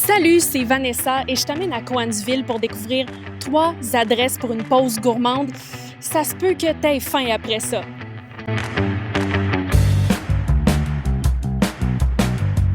Salut, c'est Vanessa et je t'amène à Cowansville pour découvrir 3 adresses pour une pause gourmande. Ça se peut que t'aies faim après ça.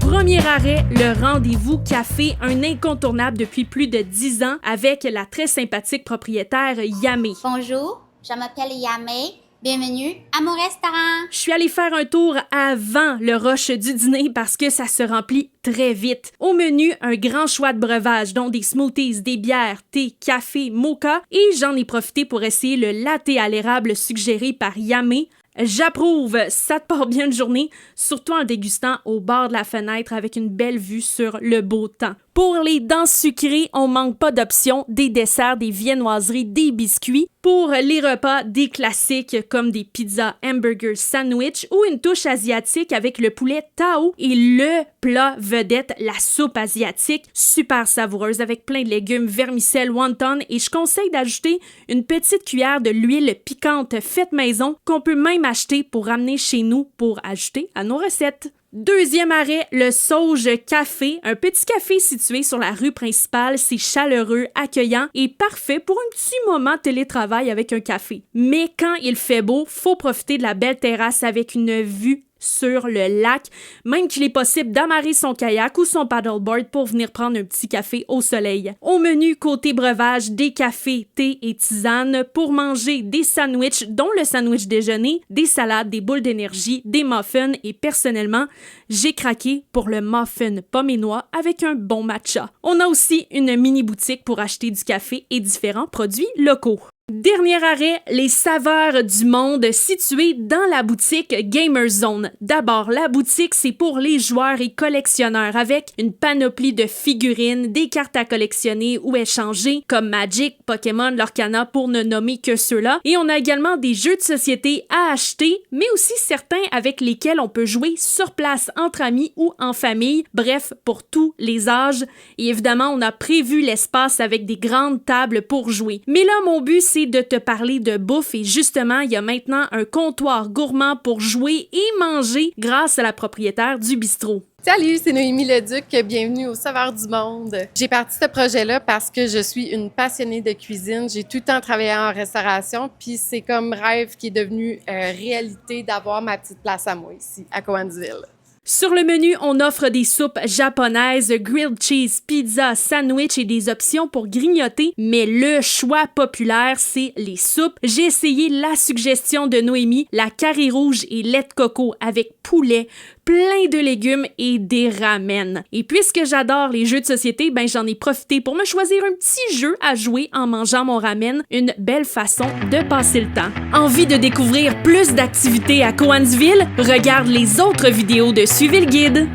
Premier arrêt, le Rendez-vous Café, un incontournable depuis plus de 10 ans avec la très sympathique propriétaire Yamé. Bonjour, je m'appelle Yamé. Bienvenue à mon restaurant. Je suis allée faire un tour avant le rush du dîner parce que ça se remplit très vite. Au menu, un grand choix de breuvages, dont des smoothies, des bières, thé, café, mocha, et j'en ai profité pour essayer le latte à l'érable suggéré par Yamé. J'approuve, ça te part bien une journée, surtout en dégustant au bord de la fenêtre avec une belle vue sur le beau temps. Pour les dents sucrées, on manque pas d'options, des desserts, des viennoiseries, des biscuits. Pour les repas, des classiques comme des pizzas, hamburgers, sandwich ou une touche asiatique avec le poulet Tao et le plat vedette, la soupe asiatique, super savoureuse avec plein de légumes, vermicelles, wonton et je conseille d'ajouter une petite cuillère de l'huile piquante faite maison qu'on peut même acheter pour ramener chez nous pour ajouter à nos recettes. Deuxième arrêt, le Sauge Café, un petit café situé sur la rue principale. C'est chaleureux, accueillant et parfait pour un petit moment de télétravail avec un café. Mais quand il fait beau, faut profiter de la belle terrasse avec une vue sur le lac, même qu'il est possible d'amarrer son kayak ou son paddleboard pour venir prendre un petit café au soleil. Au menu, côté breuvage, des cafés, thé et tisanes. Pour manger, des sandwichs, dont le sandwich déjeuner, des salades, des boules d'énergie, des muffins et personnellement, j'ai craqué pour le muffin pomme et noix avec un bon matcha. On a aussi une mini-boutique pour acheter du café et différents produits locaux. Dernier arrêt, les saveurs du monde situées dans la boutique Gamer Zone. D'abord, la boutique, c'est pour les joueurs et collectionneurs avec une panoplie de figurines, des cartes à collectionner ou échanger comme Magic, Pokémon, Lorcana pour ne nommer que ceux-là. Et on a également des jeux de société à acheter, mais aussi certains avec lesquels on peut jouer sur place entre amis ou en famille. Bref, pour tous les âges. Et évidemment, on a prévu l'espace avec des grandes tables pour jouer. Mais là, mon but, c'est de te parler de bouffe et justement, il y a maintenant un comptoir gourmand pour jouer et manger grâce à la propriétaire du bistrot. Salut, c'est Noémie Leduc, bienvenue au Saveurs du Monde. J'ai parti ce projet-là parce que je suis une passionnée de cuisine. J'ai tout le temps travaillé en restauration, puis c'est comme rêve qui est devenu réalité d'avoir ma petite place à moi ici, à Cowansville. Sur le menu, on offre des soupes japonaises, grilled cheese, pizza, sandwich et des options pour grignoter, mais le choix populaire, c'est les soupes. J'ai essayé la suggestion de Noémie, la carré rouge et lait de coco avec poulet, plein de légumes et des ramen. Et puisque j'adore les jeux de société, j'en ai profité pour me choisir un petit jeu à jouer en mangeant mon ramen, une belle façon de passer le temps. Envie de découvrir plus d'activités à Cowansville? Regarde les autres vidéos de Suivez le guide.